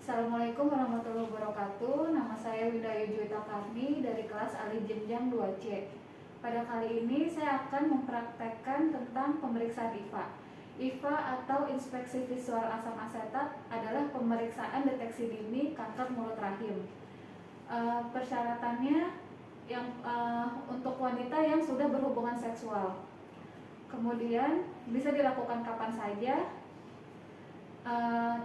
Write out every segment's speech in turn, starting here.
Assalamualaikum warahmatullahi wabarakatuh. Nama saya Widaya Juwita Karni dari kelas Ali Jenjang 2C. Pada kali ini saya akan mempraktekkan tentang pemeriksaan IVA. IVA atau inspeksi visual asam asetat adalah pemeriksaan deteksi dini kanker mulut rahim. Persyaratannya untuk wanita yang sudah berhubungan seksual. Kemudian bisa dilakukan kapan saja.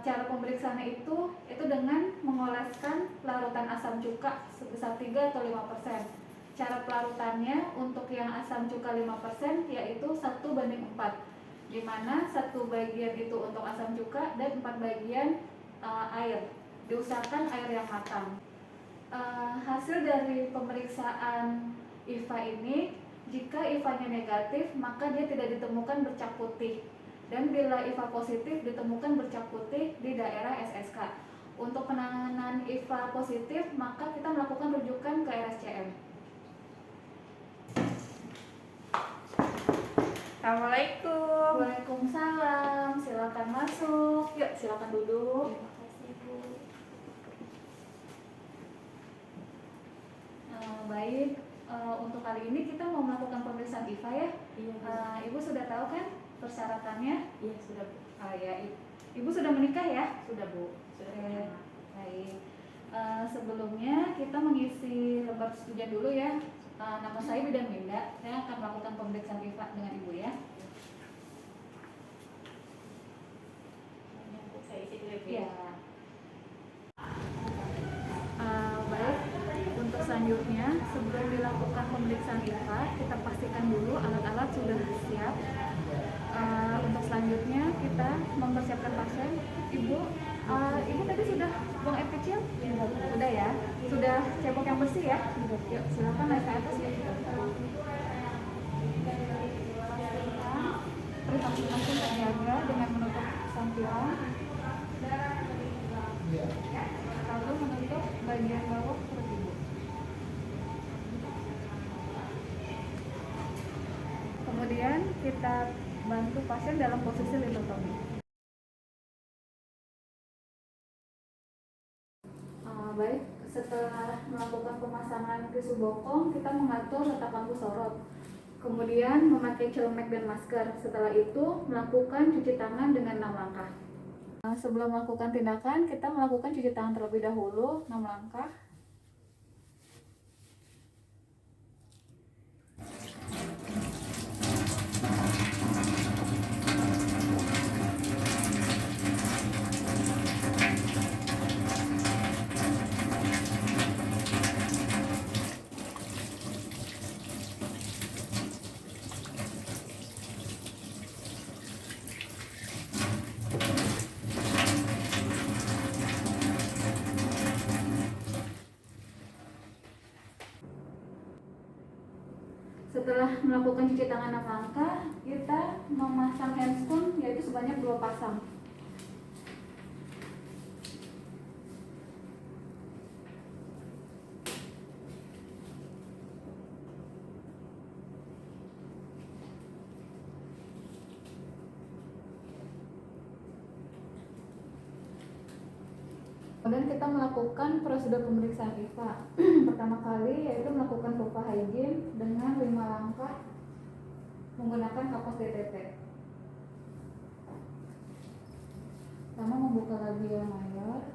Cara pemeriksaannya itu dengan mengoleskan larutan asam cuka sebesar 3 atau 5%. Cara pelarutannya untuk yang asam cuka 5% yaitu 1:4, di mana 1 bagian itu untuk asam cuka dan 4 bagian air. Diusahakan air yang matang. Hasil dari pemeriksaan IVA ini, jika IVA-nya negatif maka dia tidak ditemukan bercak putih. Dan bila IVA positif ditemukan bercak putih di daerah SSK. Untuk penanganan IVA positif, maka kita melakukan rujukan ke RSCM. Assalamualaikum. Waalaikumsalam. Silakan masuk. Yuk, silakan duduk. Terima kasih, Bu. Baik, untuk kali ini kita mau melakukan pemeriksaan IVA ya. Iya, Bu. Ibu sudah tahu kan persyaratannya? Iya, sudah, Bu. Ya, Ibu sudah menikah ya? Sudah, Bu. Sudah punya anak. Baik. Sebelumnya kita mengisi lembar persetujuan dulu ya. Nama saya Bidan Winda. Saya akan melakukan pemeriksaan IVA dengan Ibu ya. Bu, saya isi dulu, Bu. Ya. Baik. Untuk selanjutnya, sebelum dilakukan pemeriksaan IVA, kita pastikan dulu alat-alat sudah siap. Untuk selanjutnya kita mempersiapkan pasien. Ibu tadi sudah buang air kecil? Sudah ya? Sudah cebok yang bersih ya? Yuk, silakan naik ke atas ya. Privasi pasien terjaga dengan menutup sampiran, lalu menutup bagian bawah perut ibu. Kemudian kita bantu pasien dalam posisi litotomi. Baik, setelah melakukan pemasangan tisu bokong, kita mengatur letak lampu sorot. Kemudian memakai celemek dan masker. Setelah itu melakukan cuci tangan dengan 6 langkah. Sebelum melakukan tindakan, kita melakukan cuci tangan terlebih dahulu 6 langkah. Setelah melakukan cuci tangan 6 langkah, kita memasang handscoon yaitu sebanyak 2 pasang. Kemudian kita melakukan prosedur pemeriksaan IVA. Pertama kali yaitu melakukan VOPA hygiene dengan 5 langkah menggunakan kapas DTT. Pertama, membuka labia mayor,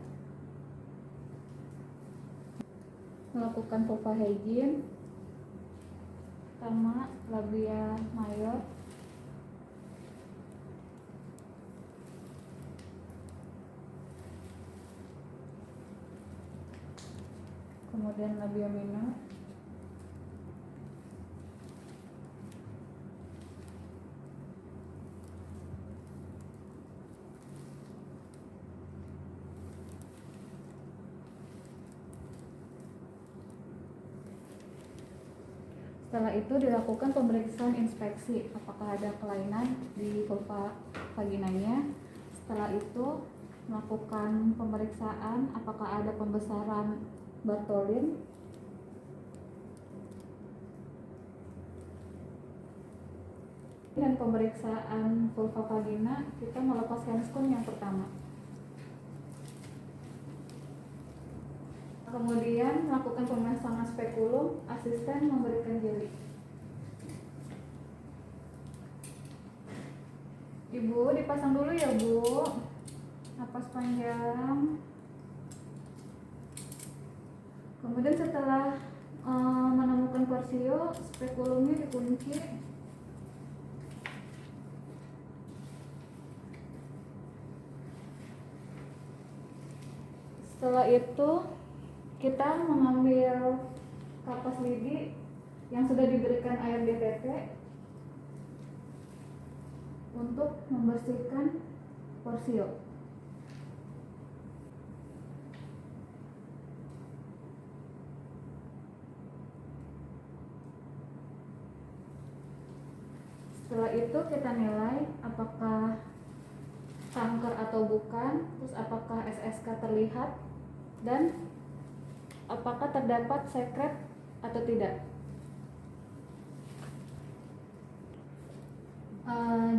melakukan VOPA hygiene. Pertama, labia mayor, kemudian labia minor, setelah itu dilakukan pemeriksaan inspeksi apakah ada kelainan di vulva vaginanya. Setelah itu melakukan pemeriksaan apakah ada pembesaran Bartholin. Dan pemeriksaan vulva vagina, kita melepas handscoon yang pertama. Kemudian melakukan pemasangan spekulum, asisten memberikan jeli. Ibu dipasang dulu ya Bu, napas panjang. Kemudian setelah menemukan korsio, spekulumnya dikunci. Setelah itu kita mengambil kapas lidi yang sudah diberikan air DTT untuk membersihkan korsio. Setelah itu kita nilai apakah kanker atau bukan, terus apakah SSK terlihat, dan apakah terdapat sekret atau tidak.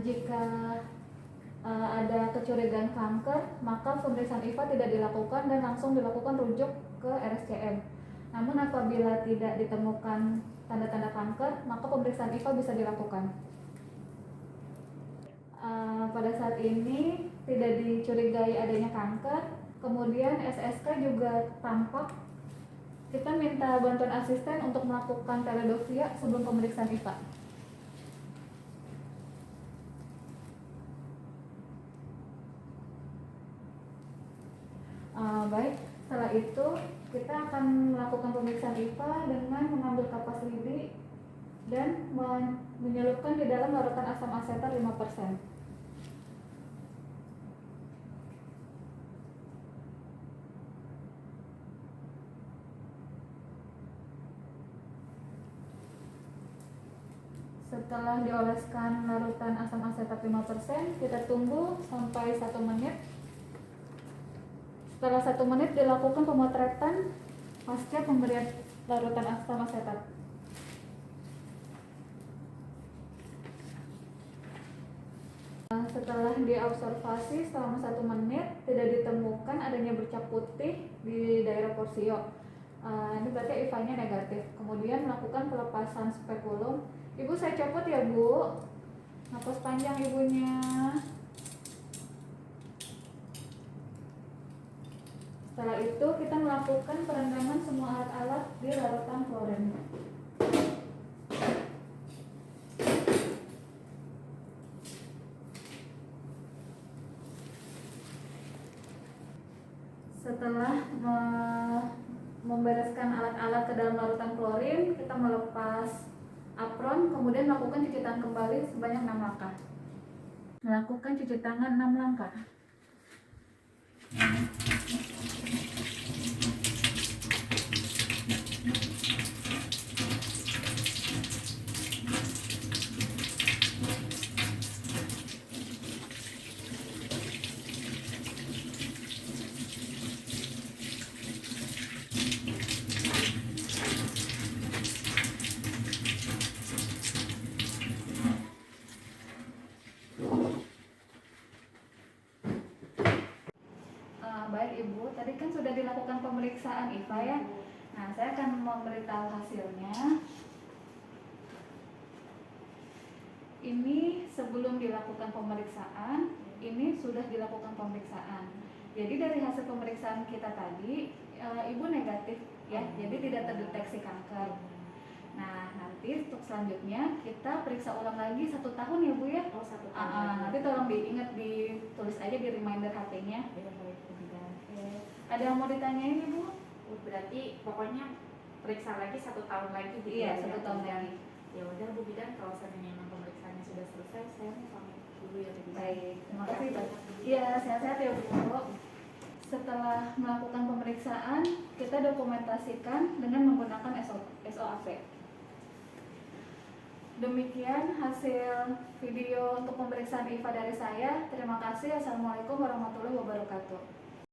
Jika ada kecurigaan kanker, maka pemeriksaan IVA tidak dilakukan dan langsung dilakukan rujuk ke RSCM. Namun apabila tidak ditemukan tanda-tanda kanker, maka pemeriksaan IVA bisa dilakukan. Pada saat ini tidak dicurigai adanya kanker, kemudian SSK juga tampak. Kita minta bantuan asisten untuk melakukan teledofia sebelum pemeriksaan IVA. Baik, setelah itu kita akan melakukan pemeriksaan IVA dengan mengambil kapas lidi dan menyelupkan di dalam larutan asam asetat 5%. Setelah dioleskan larutan asam asetat 5%, kita tunggu sampai 1 menit. Setelah 1 menit dilakukan pemotretan pasca pemberian larutan asam asetat. Setelah diobservasi selama 1 menit tidak ditemukan adanya bercak putih di daerah korsio. Ini berarti IVA-nya negatif. Kemudian melakukan pelepasan spekulum. Ibu saya copot ya Bu. Napas panjang ibunya. Setelah itu kita melakukan perendaman semua alat-alat di larutan klorin. Setelah membereskan alat-alat ke dalam larutan klorin, kita melepas apron, kemudian melakukan cuci tangan kembali sebanyak 6 langkah. Melakukan cuci tangan 6 langkah. Baik Ibu, tadi kan sudah dilakukan pemeriksaan IVA ya. Nah, saya akan memberitahu hasilnya. Ini sebelum dilakukan pemeriksaan, ini sudah dilakukan pemeriksaan. Jadi dari hasil pemeriksaan kita tadi, Ibu negatif ya, jadi tidak terdeteksi kanker. Nah, nanti untuk selanjutnya kita periksa ulang lagi 1 tahun ya Bu ya. Oh, 1 tahun. Nanti tolong diingat, ditulis aja di reminder HP-nya. Ada yang mau ditanyain Ibu? Berarti pokoknya periksa lagi 1 tahun lagi gitu. Iya, ya? 1 tahun lagi. Ya udah Bu Bidan, kalau seandainya memang pemeriksaannya sudah selesai, saya mau pamit dulu ya Bu Bidan. Baik, terima kasih Pak. Iya, sehat-sehat ya Bu. Setelah melakukan pemeriksaan, kita dokumentasikan dengan menggunakan SOAP. Demikian hasil video untuk pemeriksaan IVA dari saya. Terima kasih. Assalamualaikum warahmatullahi wabarakatuh.